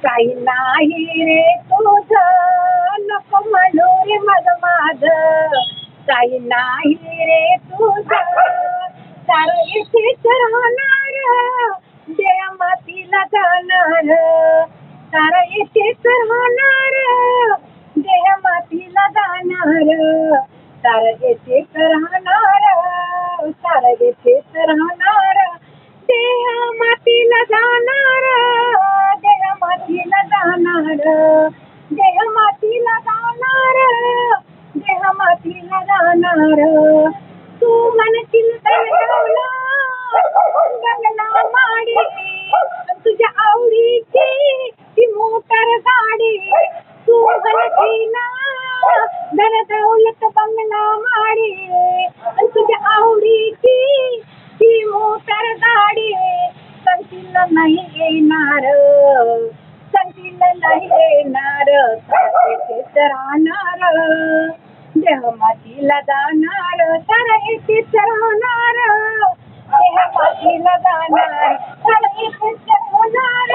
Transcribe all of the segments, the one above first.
काही नाही रे तुझं नको म्हणू रे माझ काही नाही रे तुझं सारं इथेच राहणार देया मातीला जाणार सारं इथेच राहणार देया मातीला जाणार सारं इथेच राहणार सारं इथेच राहणार देहा मातीला जाणार देहा मातीला जाणार देहा मातीला जाणार देहा मातीला जाणार तू म्हणशील दळला गगना माडी तुझ्या आवडीची ती मोटर गाडी तू म्हणशील धन दौलत बंगला माडी तुझ्या आवडीची ती मोटर गाडी संतीला नाही येणार संतीला नाही येणार येथेच राहणार देह मातीला जाणार सारा येथेच राहणार देह मातीला जाणार सारा येथेच राहणार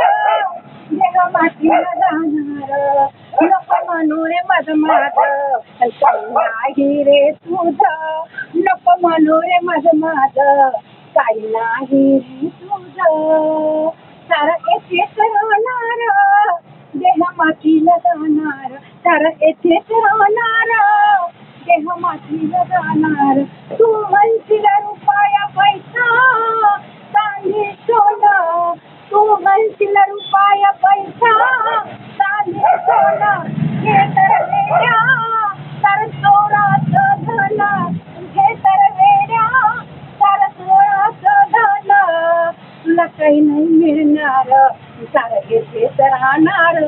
देह मातीला जाणार नको म्हणू रे माझ काही रे तुझं नको म्हणू रे माझ काही नाही रे तुझं सारं येथेच राहणार देह मातीला जाणार सारं येथेच राहणार देह मातीला जाणार तू म्हणशील रुपया पैसा चांदी सोनं तू म्हणशील रुपया पैसा चांदी सोनं हे तर वेड्या तर चोराचं धन हे तर वेड्या तर चोराचं धन तुला काही नाही मिळणार सारं येथेच राहणार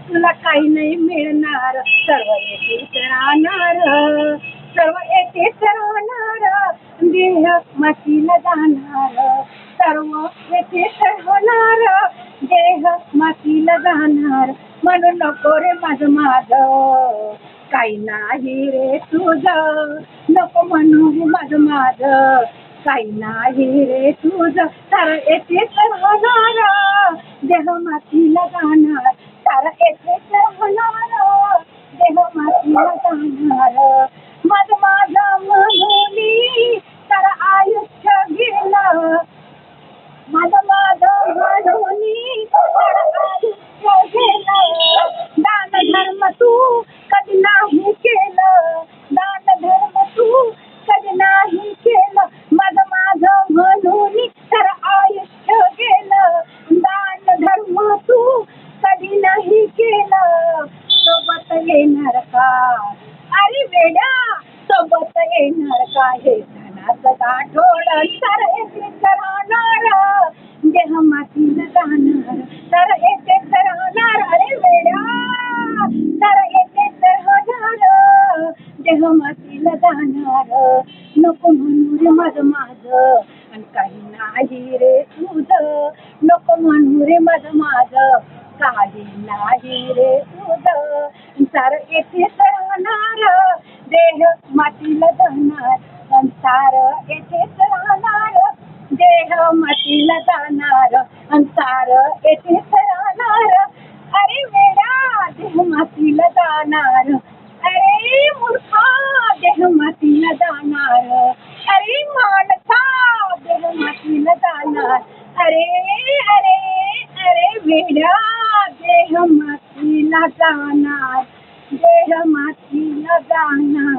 तुला काही नाही मिळणार सर्व येथेच राहणार सर्व येथेच राहणार देह मातीला जाणार सर्व येथेच राहणार देह मातीला जाणार म्हणून नको रे माझ काही नाही रे तुझं नको म्हणू रे माझ काही नाही रे तुझं सारं येथेच राहणार देह मातीला जाणार सारं येथेच राहणार देह मातीला जाणार माझ म्हणून सारं आयुष्य गेलं माझ म्हणून सारं आयुष्य गेलं दान धर्म तू कधी नाही केलं दान धर्म तू कधी नाही केलं माझ म्हणून सारं आयुष्य गेलं दान धर्म तू कधी नाही केलं सोबत येणार का अरे वेड्या सोबत येणार का हे धनाचं गाठोड सारं येथेच राहणार देह मातीला जाणार सारं येथेच राहणार अरे वेड्या सारं येथेच राहणार देह मातीला जाणार नको म्हणू रे माझ आणि काही नाही रे तुझं नको म्हणू रे माझ काही नाही रे तुझं सारं येथेच राहणार देह मातीला जाणार आणि सारं येथेच राहणार देह मातीला जाणार आणि सारं येथेच राहणार अरे वेडा देह मातीला जाणार अरे मूर्खा देह मातीला जाणार अरे माणसा देह मातीला जाणार अरे अरे अरे वेड्या देह मातीला जाणार देह मातीला जाणार